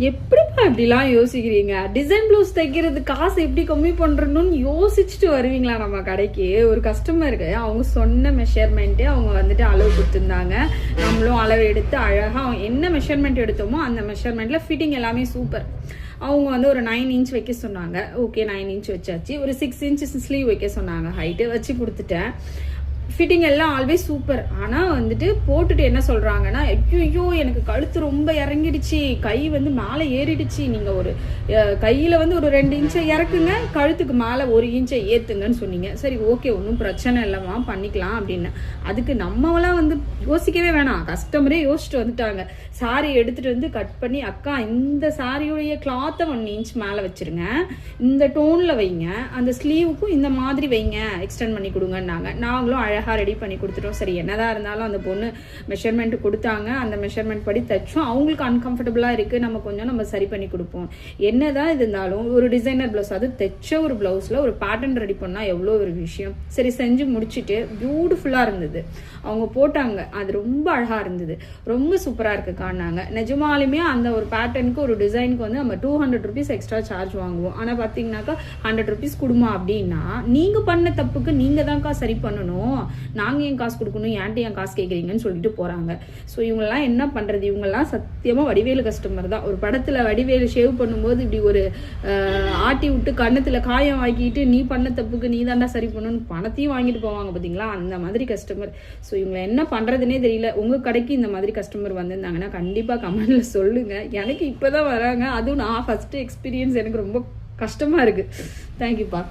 எப்படிப்பா இப்படிலாம் யோசிக்கிறீங்க? டிசைன் ப்ளவுஸ் தைக்கிறது காசு எப்படி கம்மி பண்றணும்னு யோசிச்சுட்டு வருவீங்களா நம்ம கடைக்கு? ஒரு கஸ்டமருக்கு அவங்க சொன்ன மெஷர்மெண்ட்டு அவங்க வந்துட்டு அளவு கொடுத்துருந்தாங்க. நம்மளும் அளவு எடுத்து அழகாக என்ன மெஷர்மெண்ட் எடுத்தோமோ அந்த மெஷர்மெண்ட்ல ஃபிட்டிங் எல்லாமே சூப்பர். அவங்க வந்து ஒரு 9 இன்ச் வைக்க சொன்னாங்க. ஓகே 9 இன்ச் வச்சாச்சு. ஒரு 6 இன்ச் ஸ்லீவ் வைக்க சொன்னாங்க. ஹைட்டு வச்சு கொடுத்துட்டேன். ஃபிட்டிங் எல்லாம் ஆல்வேஸ் சூப்பர். ஆனால் வந்துட்டு போட்டுட்டு என்ன சொல்கிறாங்கன்னா, ஐயோ எனக்கு கழுத்து ரொம்ப இறங்கிடுச்சு, கை வந்து மேலே ஏறிடுச்சு, நீங்கள் ஒரு கையில் வந்து ஒரு 2 இன்ச்சை இறக்குங்க, கழுத்துக்கு மேலே 1 இன்ச்சை ஏற்றுங்கன்னு சொன்னீங்க. சரி ஓகே ஒன்றும் பிரச்சனை இல்லைம்மா பண்ணிக்கலாம் அப்படின்னு. அதுக்கு நம்மளாம் வந்து யோசிக்கவே வேணாம், கஸ்டமரே யோசிச்சுட்டு வந்துட்டாங்க. சாரி எடுத்துகிட்டு வந்து கட் பண்ணி, அக்கா இந்த சாரியுடைய கிளாத்தை 1 இன்ச் மேலே வச்சுருங்க, இந்த டோனில் வைங்க, அந்த ஸ்லீவுக்கும் இந்த மாதிரி வைங்க, எக்ஸ்டெண்ட் பண்ணி கொடுங்கன்னாங்க. நாங்களும் அழகாக ரெடி பண்ணி கொடுத்துட்டோம். சரி என்னதான் இருந்தாலும் அந்த பொண்ணு மெஷர்மெண்ட் கொடுத்தாங்க, அந்த மெஷர்மெண்ட் படி தைச்சோம். அவங்களுக்கு அன்கம்ஃபர்டபுளாக இருக்குது, நம்ம சரி பண்ணி கொடுப்போம். என்னதான் இது இருந்தாலும் ஒரு டிசைனர் ப்ளவுஸ், அது தைச்ச ஒரு ப்ளவுஸில் ஒரு பேட்டர்ன் ரெடி பண்ணால் எவ்வளோ ஒரு விஷயம். சரி செஞ்சு முடிச்சுட்டு பியூட்டிஃபுல்லாக இருந்தது. அவங்க போட்டாங்க, அது ரொம்ப அழகாக இருந்தது, ரொம்ப சூப்பராக இருக்குது காணாங்க. நிஜமாலுமே அந்த ஒரு பேட்டர்னுக்கு ஒரு டிசைனுக்கு வந்து நம்ம 200 ருபீஸ் எக்ஸ்ட்ரா சார்ஜ் வாங்குவோம். ஆனால் பார்த்தீங்கன்னாக்கா 100 ருபீஸ் கொடுமா அப்படின்னா, நீங்கள் பண்ண தப்புக்கு நீங்கள் தான்க்கா சரி பண்ணணும், நாங்கள் ஏன் காசு கொடுக்கணும், ஏன்ட்டு ஏன் காசு கேட்குறீங்கன்னு சொல்லிட்டு போகிறாங்க. ஸோ இவங்கெல்லாம் என்ன பண்ணுறது? இவங்கெல்லாம் சத்தியமாக வடிவேலு கஸ்டமர் தான். ஒரு படத்தில் வடிவேலு ஷேவ் பண்ணும்போது இப்படி ஒரு ஆட்டி விட்டு கண்ணத்தில் காயம் வாங்கிட்டு, நீ பண்ண தப்புக்கு நீ தாண்டா சரி பண்ணணும்னு பணத்தையும் வாங்கிட்டு போவாங்க பார்த்தீங்களா, அந்த மாதிரி கஸ்டமர். ஸோ இவங்க என்ன பண்ணுறதுனே தெரியல. உங்கள் கடைக்கு இந்த மாதிரி கஸ்டமர் வந்திருந்தாங்கன்னா கண்டிப்பாக கமெண்டில் சொல்லுங்கள். எனக்கு இப்போ தான் வராங்க, அதுவும் நான் ஃபஸ்ட்டு எக்ஸ்பீரியன்ஸ், எனக்கு ரொம்ப கஷ்டமாக இருக்குது. தேங்க்யூப்பா.